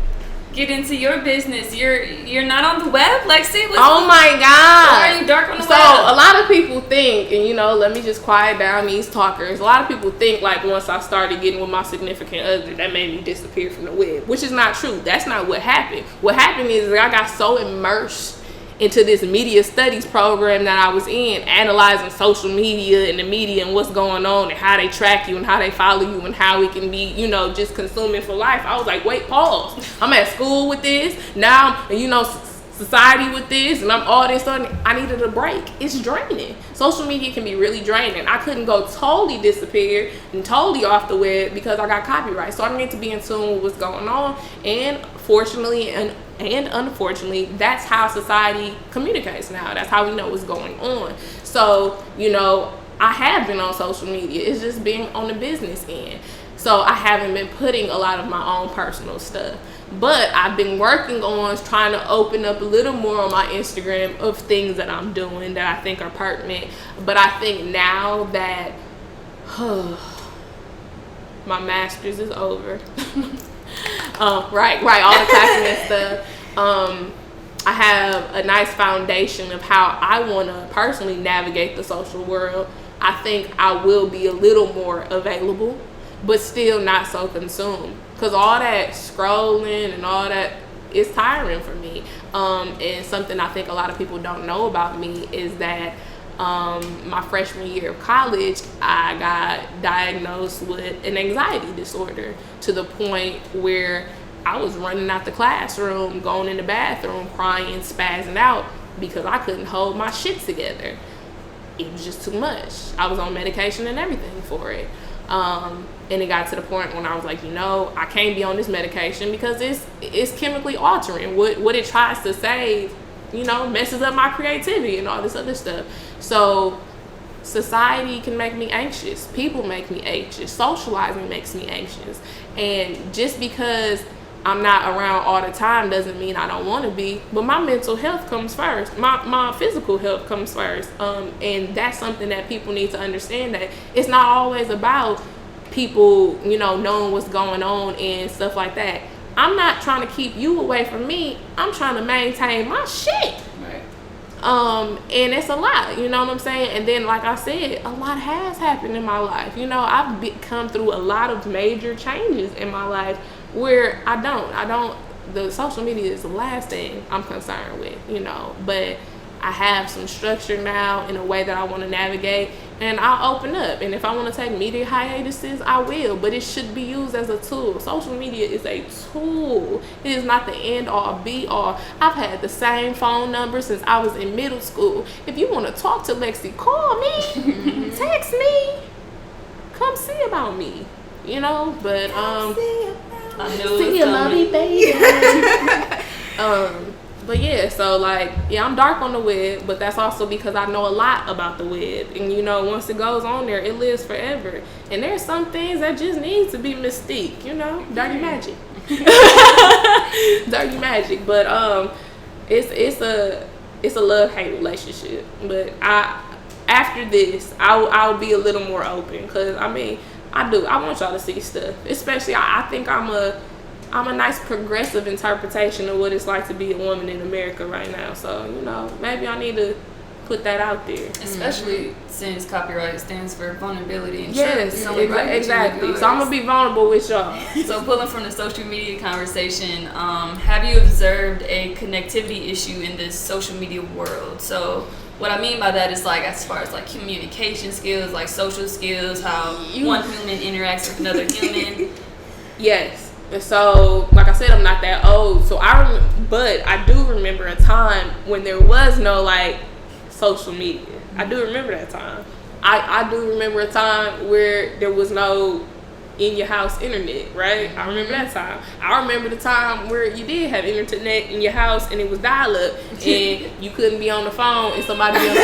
get into your business? You're not on the web, Lexi? Oh my God! Why are you dark on the web? So a lot of people think, and let me just quiet down these talkers. A lot of people think like once I started getting with my significant other, that made me disappear from the web, which is not true. That's not what happened. What happened is I got so immersed into this media studies program that I was in, analyzing social media and the media and what's going on and how they track you and how they follow you and how it can be, just consuming for life. I was like, wait, pause. I'm at school with this. Now, society with this, and I'm all this. I needed a break. It's draining. Social media can be really draining. I couldn't go totally disappear and totally off the web because I got copyright. So I need to be in tune with what's going on. And fortunately and unfortunately, that's how society communicates now. That's how we know what's going on. So, I have been on social media. It's just being on the business end. So I haven't been putting a lot of my own personal stuff. But I've been working on trying to open up a little more on my Instagram of things that I'm doing that I think are pertinent. But I think now that my master's is over, right, all the classes and stuff, I have a nice foundation of how I want to personally navigate the social world. I think I will be a little more available, but still not so consumed. Because all that scrolling and all that is tiring for me. And something I think a lot of people don't know about me is that my freshman year of college, I got diagnosed with an anxiety disorder to the point where I was running out the classroom, going in the bathroom, crying, spazzing out because I couldn't hold my shit together. It was just too much. I was on medication and everything for it. And it got to the point when I was like, I can't be on this medication because it's chemically altering. What it tries to say, messes up my creativity and all this other stuff. So society can make me anxious. People make me anxious. Socializing makes me anxious. And just because I'm not around all the time doesn't mean I don't want to be, but my mental health comes first. My physical health comes first. And that's something that people need to understand, that it's not always about people, knowing what's going on and stuff like that. I'm not trying to keep you away from me. I'm trying to maintain my shit. Right. And it's a lot, you know what I'm saying? And then, like I said, a lot has happened in my life. I've come through a lot of major changes in my life where the social media is the last thing I'm concerned with, but I have some structure now in a way that I want to navigate, and I'll open up. And if I want to take media hiatuses, I will, but it should be used as a tool. Social media is a tool. It is not the end all be all. I've had the same phone number since I was in middle school. If you want to talk to Lexi, call me, text me, come see about me, but I knew see you, lovey baby. But yeah, so I'm dark on the web, but that's also because I know a lot about the web. And once it goes on there, it lives forever. And there's some things that just need to be mystique, dirty magic. Dirty magic. But it's a love-hate relationship. But after this, I'll be a little more open, because I want y'all to see stuff. Especially, I think I'm a nice progressive interpretation of what it's like to be a woman in America right now. So, maybe I need to put that out there. Especially since copyright stands for vulnerability and yes, truth. exactly. So I'm going to be vulnerable with y'all. So pulling from the social media conversation, have you observed a connectivity issue in this social media world? So what I mean by that is as far as communication skills, social skills, how one human interacts with another human. Yes. So, like I said, I'm not that old. So but I do remember a time when there was no social media. I do remember that time. I do remember a time where there was no in your house internet, right? I remember that time. I remember the time where you did have internet in your house and it was dial-up and you couldn't be on the phone and somebody else. All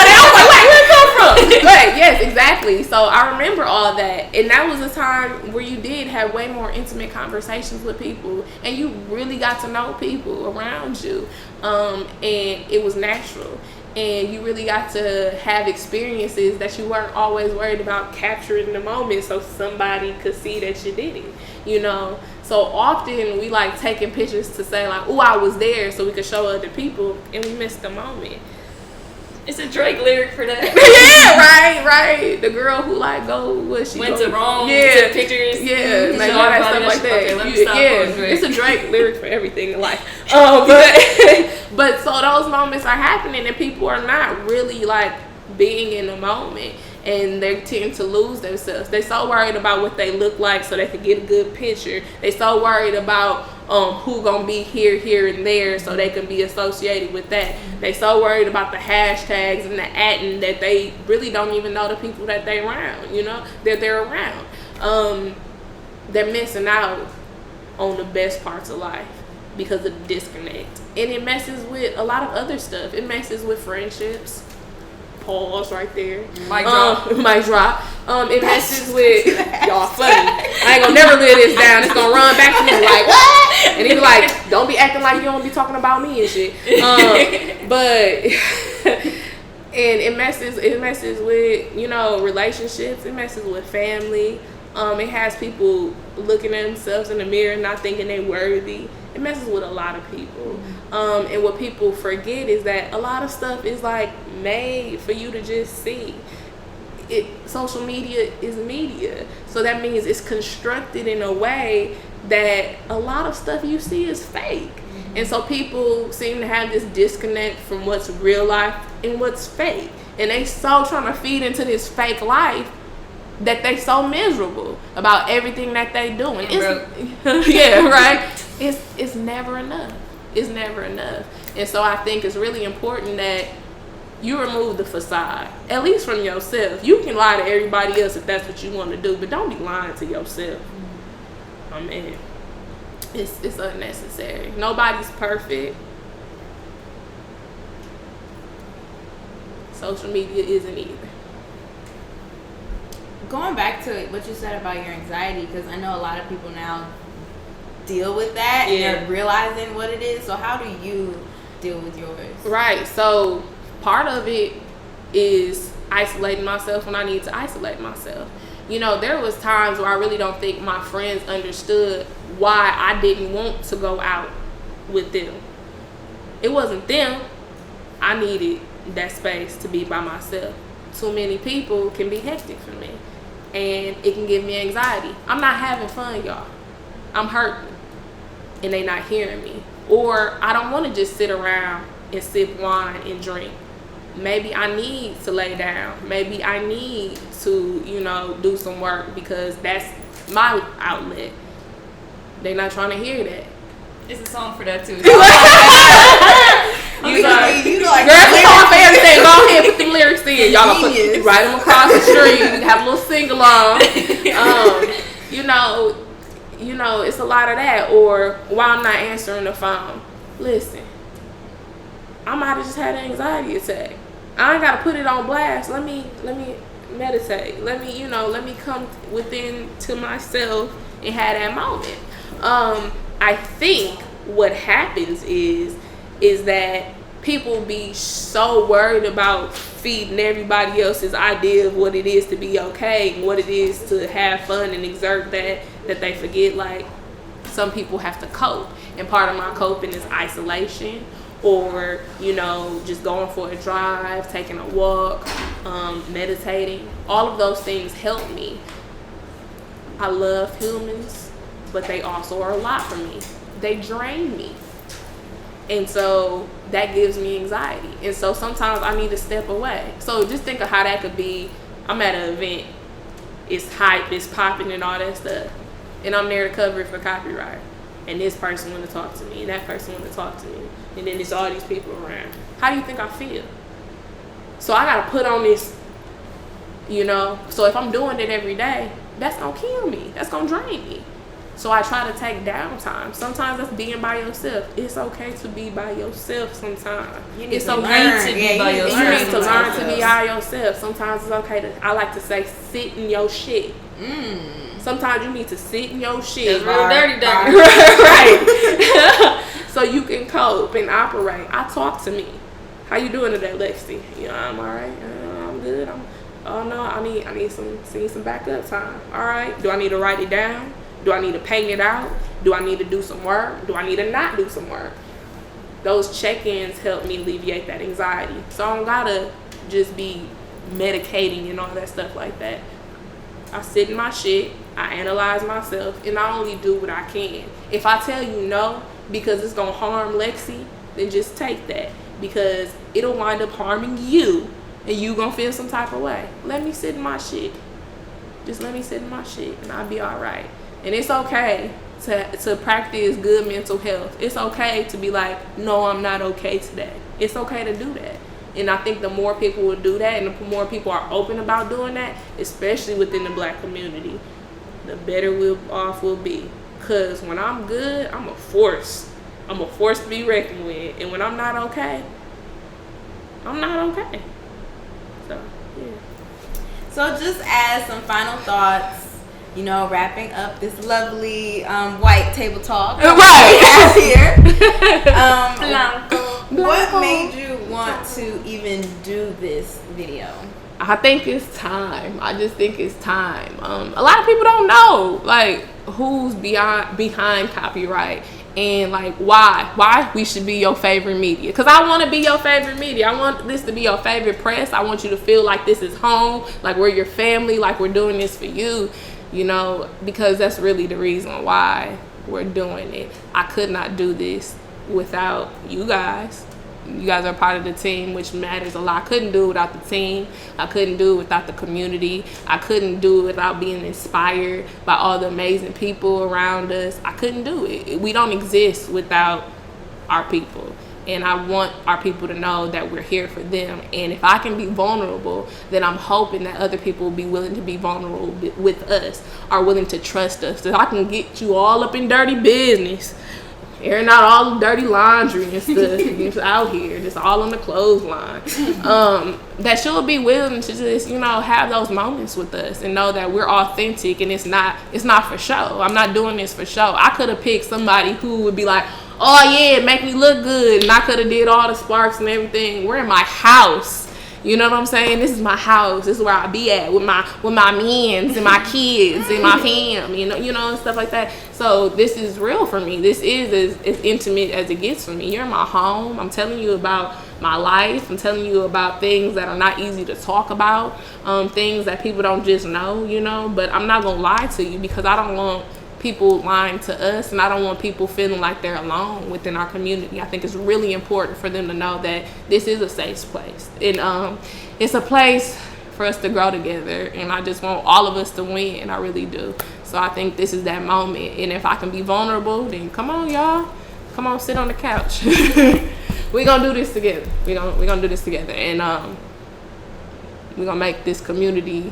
that. I was like, where did it come from? But yes, exactly. So I remember all that, and that was a time where you did have way more intimate conversations with people, and you really got to know people around you, and it was natural. And you really got to have experiences that you weren't always worried about capturing in the moment so somebody could see that you did it, So often we like taking pictures to say like, oh, I was there, so we could show other people, and we missed the moment. It's a Drake lyric for that. Yeah, right. The girl who like went to Rome, yeah, took pictures, like all that stuff like that. Okay, let me stop on Drake. It's a Drake lyric for everything in life. But so those moments are happening, and people are not really like being in the moment, and they tend to lose themselves. They're so worried about what they look like so they can get a good picture. They're so worried about who gonna be here, and there, so they can be associated with that. They so worried about the hashtags and the atting that they really don't even know the people that they're around. They're missing out on the best parts of life because of the disconnect, and it messes with a lot of other stuff. It messes with friendships. Pause right there. Mic drop. Mic drop. It messes with y'all funny. I ain't gonna never live this down. It's gonna run back to me like what? And he be like, don't be acting like you don't be talking about me and shit. But and it messes with relationships. It messes with family. It has people looking at themselves in the mirror, not thinking they're worthy. It messes with a lot of people. And what people forget is that a lot of stuff is like made for you to just see. Social media is media. So that means it's constructed in a way that a lot of stuff you see is fake. And so people seem to have this disconnect from what's real life and what's fake. And they so trying to feed into this fake life that they so miserable about everything that they doing. Yeah, right? It's never enough. It's never enough. And so I think it's really important that you remove the facade, at least from yourself. You can lie to everybody else if that's what you want to do, but don't be lying to yourself. I mean, it's unnecessary. Nobody's perfect. Social media isn't either. Going back to what you said about your anxiety, because I know a lot of people now deal with that and they're realizing what it is. So how do you deal with yours? Right. So part of it is isolating myself when I need to isolate myself. There was times where I really don't think my friends understood why I didn't want to go out with them. It wasn't them. I needed that space to be by myself. Too many people can be hectic for me, and it can give me anxiety. I'm not having fun, y'all. I'm hurting, and they not hearing me. Or I don't want to just sit around and sip wine and drink. Maybe I need to lay down. Maybe I need to, do some work because that's my outlet. They not trying to hear that. It's a song for that too. You like girl, it's song for everything. Go ahead, put the lyrics in. Y'all gonna write them across the street. Have a little sing along. It's a lot of that. Or why I'm not answering the phone. Listen, I might have just had an anxiety attack. I ain't gotta put it on blast. Let me meditate. Let me come within to myself and have that moment. I think what happens is that people be so worried about feeding everybody else's idea of what it is to be okay and what it is to have fun and exert that they forget like some people have to cope. And part of my coping is isolation, or just going for a drive, taking a walk, meditating. All of those things help me. I love humans, but they also are a lot for me. They drain me, and so that gives me anxiety. And so sometimes I need to step away. So just think of how that could be. I'm at an event, it's hype, it's popping and all that stuff, and I'm there to cover it for copyright, and this person want to talk to me and that person want to talk to me, and then there's all these people around. How do you think I feel? So I gotta put on this, so if I'm doing it every day, that's gonna kill me, that's gonna drain me. So I try to take downtime. Sometimes that's being by yourself. It's okay to be by yourself sometimes. It's okay to be by yourself. You need to learn to be by yourself. Sometimes it's okay to, I like to say, sit in your shit. Sometimes you need to sit in your shit. That's real dirty. Right. So you can cope and operate. I talk to me. How you doing today, Lexi? I'm all right. I'm good. Oh no, I need some backup time. All right. Do I need to write it down? Do I need to paint it out? Do I need to do some work? Do I need to not do some work? Those check-ins help me alleviate that anxiety. So I don't gotta just be medicating and all that stuff like that. I sit in my shit, I analyze myself, and I only do what I can. If I tell you no because it's gonna harm Lexi, then just take that, because it'll wind up harming you and you gonna feel some type of way. Let me sit in my shit. Just let me sit in my shit and I'll be all right. And it's okay to practice good mental health. It's okay to be like, no, I'm not okay today. It's okay to do that. And I think the more people will do that, and the more people are open about doing that, especially within the Black community, the better off we'll be. Because when I'm good, I'm a force to be reckoned with. And when I'm not okay, I'm not okay. So, yeah. So just as some final thoughts, you know, wrapping up this lovely white table talk right here. Blanco. What made you want to even do this video? I think it's time. I just think it's time. A lot of people don't know, like, who's behind copyright, and like why we should be your favorite media. Because I want to be your favorite media. I want this to be your favorite press. I want you to feel like this is home, like we're your family, like we're doing this for you, you know, because that's really the reason why we're doing it. I could not do this without you guys. You guys are part of the team, which matters a lot. I couldn't do it without the team. I couldn't do it without the community. I couldn't do it without being inspired by all the amazing people around us. I couldn't do it. We don't exist without our people. And I want our people to know that we're here for them. And if I can be vulnerable, then I'm hoping that other people will be willing to be vulnerable with us, are willing to trust us. So I can get you all up in dirty business, airing out all the dirty laundry and stuff just out here, just all on the clothesline. That she'll be willing to just, you know, have those moments with us and know that we're authentic, and it's not for show. I'm not doing this for show. I could have picked somebody who would be like, oh yeah, make me look good, and I could have did all the sparks and everything. We're in my house. You know what I'm saying? This is my house. This is where I be at with my mans and my kids and my fam, you know, and stuff like that. So this is real for me. This is as intimate as it gets for me. You're in my home. I'm telling you about my life. I'm telling you about things that are not easy to talk about, things that people don't just know, you know. But I'm not gonna lie to you, because I don't want people lying to us, and I don't want people feeling like they're alone within our community. I think it's really important for them to know that this is a safe place, and it's a place for us to grow together, and I just want all of us to win. I really do. So I think this is that moment, and if I can be vulnerable, then come on, y'all, come on, sit on the couch. We're gonna do this together. We're gonna do this together, and we're gonna make this community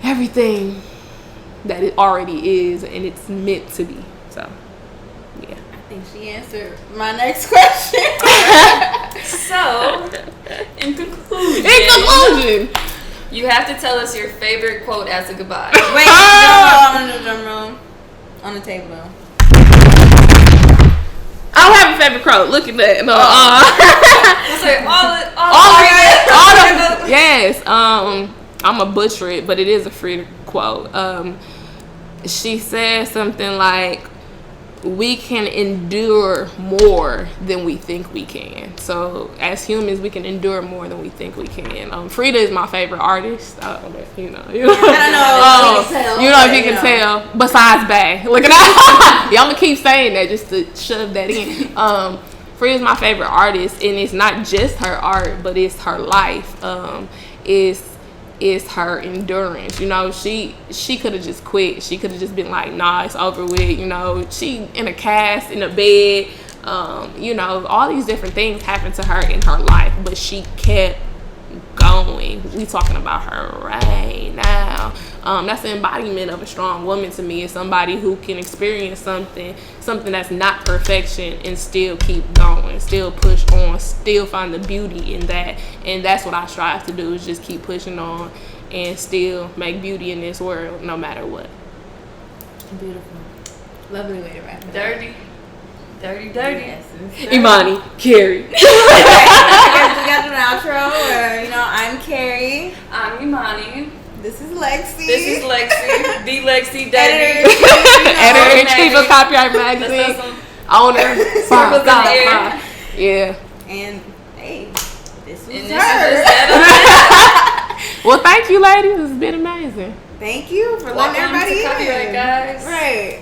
everything that it already is, and it's meant to be. So, yeah. I think she answered my next question. So, in conclusion, you have to tell us your favorite quote as a goodbye. Wait, drum roll. On the table, though. I don't have a favorite quote. Look at that. No. All of it. Yes. I'm gonna butcher it, but it is a free quote. She said something like, we can endure more than we think we can. So as humans, we can endure more than we think we can. Frida is my favorite artist. I don't know if you know. I don't know. You know if you can tell. Besides Bay. Look at that. Yeah, I'm gonna keep saying that just to shove that in. Frida is my favorite artist, and it's not just her art, but it's her life. Is her endurance. You know, she could have just quit. She could have just been like, nah, it's over with. You know, she in a cast, in a bed, you know, all these different things happened to her in her life, but she kept going. We talking about her right now. That's the embodiment of a strong woman to me, is somebody who can experience something that's not perfection and still keep going, still push on, still find the beauty in that. And that's what I strive to do, is just keep pushing on and still make beauty in this world no matter what. Beautiful. Lovely way to wrap it. Dirty. Yes, Imani, Carrie. We got an outro where, you know, I'm Carrie. I'm Imani. This is Lexi. This is Lexi. The Lexi, Editor-in-chief of CopyWrite Magazine. Owner. Yeah. And hey, this was And her. Well, thank you, ladies. It's been amazing. Thank you for Welcome letting everybody to CopyWrite, in. guys. Right.